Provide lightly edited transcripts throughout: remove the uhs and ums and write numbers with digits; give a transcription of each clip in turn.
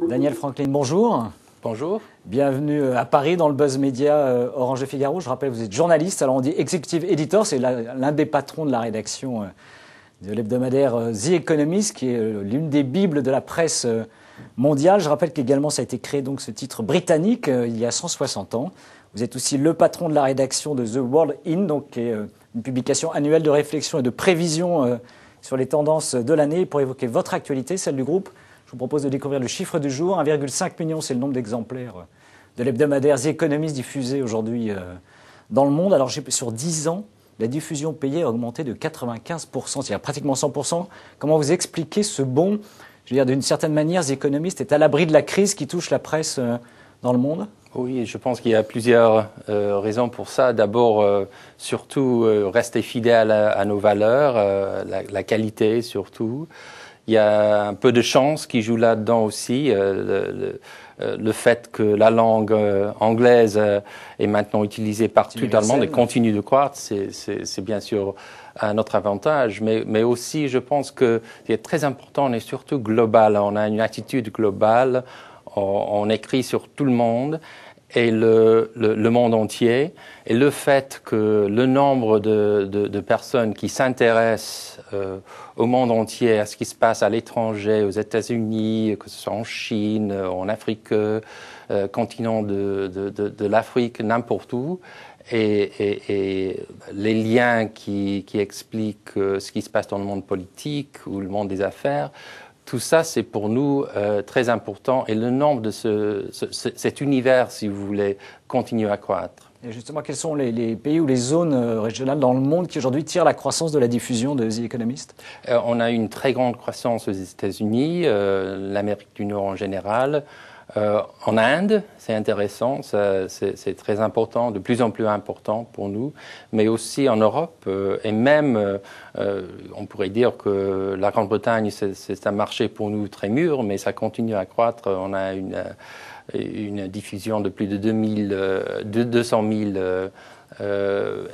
Daniel Franklin, bonjour. Bonjour. Bienvenue à Paris dans le buzz média Orange et Figaro. Je rappelle, vous êtes journaliste, alors on dit executive editor, c'est l'un des patrons de la rédaction de l'hebdomadaire The Economist, qui est l'une des bibles de la presse mondiale. Je rappelle qu'également ça a été créé, donc, ce titre britannique, il y a 160 ans. Vous êtes aussi le patron de la rédaction de The World In, donc, qui est une publication annuelle de réflexion et de prévision sur les tendances de l'année. Pour évoquer votre actualité, celle du groupe, je vous propose de découvrir le chiffre du jour. 1,5 million, c'est le nombre d'exemplaires de l'hebdomadaire The Economist diffusé aujourd'hui dans le monde. Alors, sur 10 ans, la diffusion payée a augmenté de 95%, c'est-à-dire pratiquement 100%. Comment vous expliquez ce bond? Je veux dire, d'une certaine manière, The Economist est à l'abri de la crise qui touche la presse dans le monde? Oui, je pense qu'il y a plusieurs raisons pour ça. D'abord, surtout, rester fidèle à nos valeurs, la qualité surtout. Il y a un peu de chance qui joue là-dedans aussi. Le fait que la langue anglaise est maintenant utilisée partout dans le monde et continue de croître, c'est bien sûr à notre avantage. Mais aussi, je pense que ce qui est très important, on est surtout global. On a une attitude globale. On écrit sur tout le monde et le monde entier. Et le fait que le nombre de personnes qui s'intéressent au monde entier, à ce qui se passe à l'étranger, aux États-Unis, que ce soit en Chine, en Afrique, continent de l'Afrique, n'importe où, et les liens qui expliquent ce qui se passe dans le monde politique ou le monde des affaires, tout ça, c'est pour nous très important. Et le nombre de cet univers, si vous voulez, continue à croître. Et justement, quels sont les pays ou les zones régionales dans le monde qui aujourd'hui tirent la croissance de la diffusion de The Economist? On a une très grande croissance aux États-Unis, l'Amérique du Nord en général. En Inde, c'est intéressant, c'est très important, de plus en plus important pour nous, mais aussi en Europe. Et même, on pourrait dire que la Grande-Bretagne, c'est un marché pour nous très mûr, mais ça continue à croître. On a une diffusion de plus de 200 000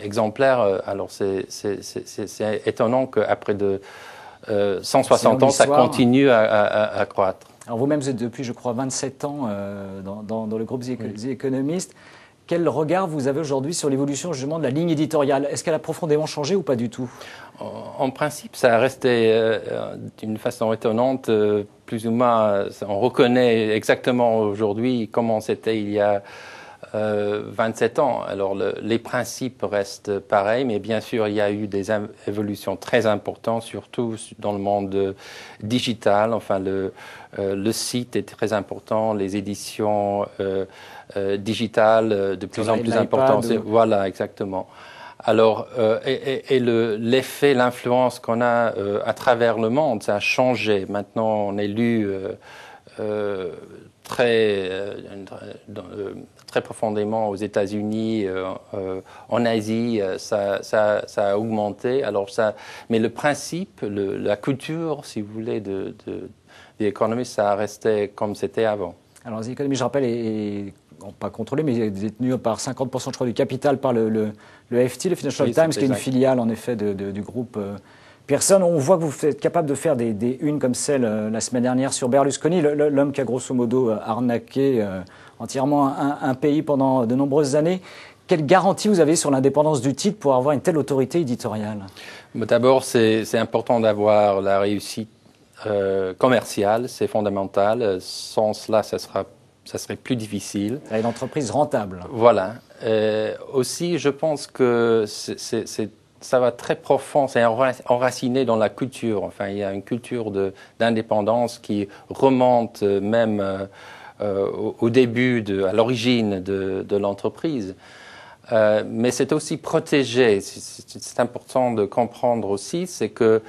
exemplaires. Alors c'est étonnant qu'après 160 ans, ça continue à croître. Alors vous-même, vous êtes depuis, je crois, 27 ans dans le groupe The Economist. Quel regard vous avez aujourd'hui sur l'évolution justement de la ligne éditoriale? Est-ce qu'elle a profondément changé ou pas du tout? En principe, ça a resté d'une façon étonnante, plus ou moins. On reconnaît exactement aujourd'hui comment c'était il y a 27 ans. Alors les principes restent pareils, mais bien sûr il y a eu des évolutions très importantes, surtout dans le monde digital. Enfin le site est très important, les éditions digitales de plus en plus importantes. Voilà, exactement. Alors, l'effet, l'influence qu'on a à travers le monde, ça a changé. Maintenant, on est lu très profondément aux États-Unis, en Asie, ça a augmenté. Alors mais le principe, la culture, si vous voulez, de The Economist, ça a resté comme c'était avant. Alors The Economist, je rappelle, est pas contrôlé, mais détenu par 50%, je crois, du capital par le FT, le Financial Times, qui est une filiale, en effet, du groupe Pearson. On voit que vous êtes capable de faire des unes comme celle la semaine dernière sur Berlusconi, l'homme qui a grosso modo arnaqué entièrement un pays pendant de nombreuses années. Quelle garantie vous avez sur l'indépendance du titre pour avoir une telle autorité éditoriale? D'abord, c'est important d'avoir la réussite commerciale, c'est fondamental. Sans cela, ça serait plus difficile. C'est une entreprise rentable. Voilà. Aussi, je pense que ça va très profond, c'est enraciné dans la culture. Enfin, il y a une culture d'indépendance qui remonte même au début, à l'origine de l'entreprise. Mais c'est aussi protégé. C'est important de comprendre aussi, c'est que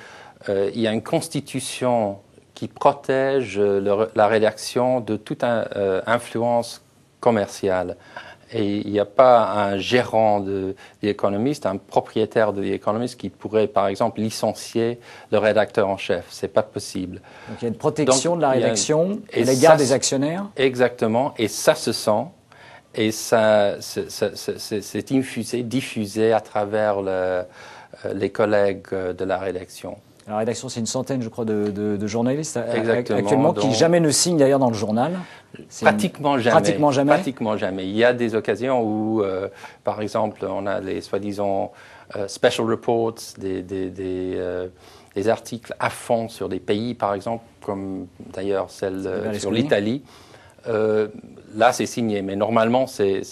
il y a une constitution qui protège la rédaction de toute influence commerciale. Et il n'y a pas un gérant de The Economist, un propriétaire de The Economist qui pourrait, par exemple, licencier le rédacteur en chef. Ce n'est pas possible. Donc il y a une protection de la rédaction à l'égard des actionnaires. Exactement. Et ça se sent. Et ça, c'est diffusé à travers les collègues de la rédaction. La rédaction, c'est une centaine, je crois, de journalistes Exactement, actuellement, qui jamais ne signent d'ailleurs dans le journal. Pratiquement jamais. Pratiquement jamais. Pratiquement jamais. Il y a des occasions où, par exemple, on a les soi-disant special reports, des articles à fond sur des pays, par exemple, comme d'ailleurs celle sur l'Italie. Là, c'est signé, mais normalement, c'est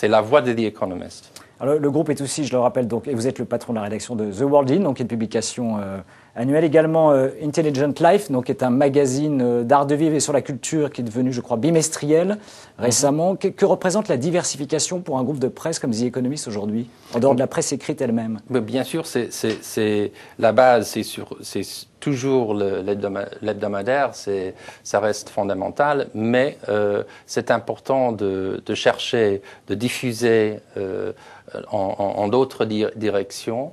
la voix de The Economist. Alors, le groupe est aussi, je le rappelle, donc, et vous êtes le patron de la rédaction de The World In, donc une publication annuelle. Également Intelligent Life, donc, qui est un magazine d'art de vivre et sur la culture qui est devenu, je crois, bimestriel récemment. Que représente la diversification pour un groupe de presse comme The Economist aujourd'hui, en dehors de la presse écrite elle-même? Bien sûr, c'est la base, c'est toujours l'hebdomadaire, ça reste fondamental, mais c'est important de chercher, de diffuser en d'autres directions.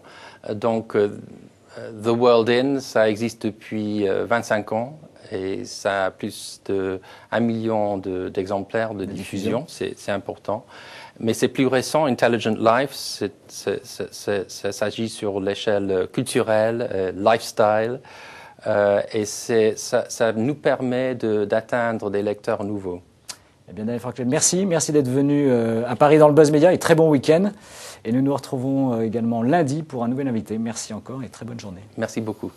Donc, The World In, ça existe depuis 25 ans et ça a plus d'1 million d'exemplaires de diffusion, c'est important. Mais c'est plus récent, Intelligent Life, ça s'agit sur l'échelle culturelle, lifestyle, et ça nous permet d'atteindre des lecteurs nouveaux. Eh bien, Daniel Franklin, merci d'être venu à Paris dans le Buzz Media et très bon week-end. Et nous nous retrouvons également lundi pour un nouvel invité. Merci encore et très bonne journée. Merci beaucoup.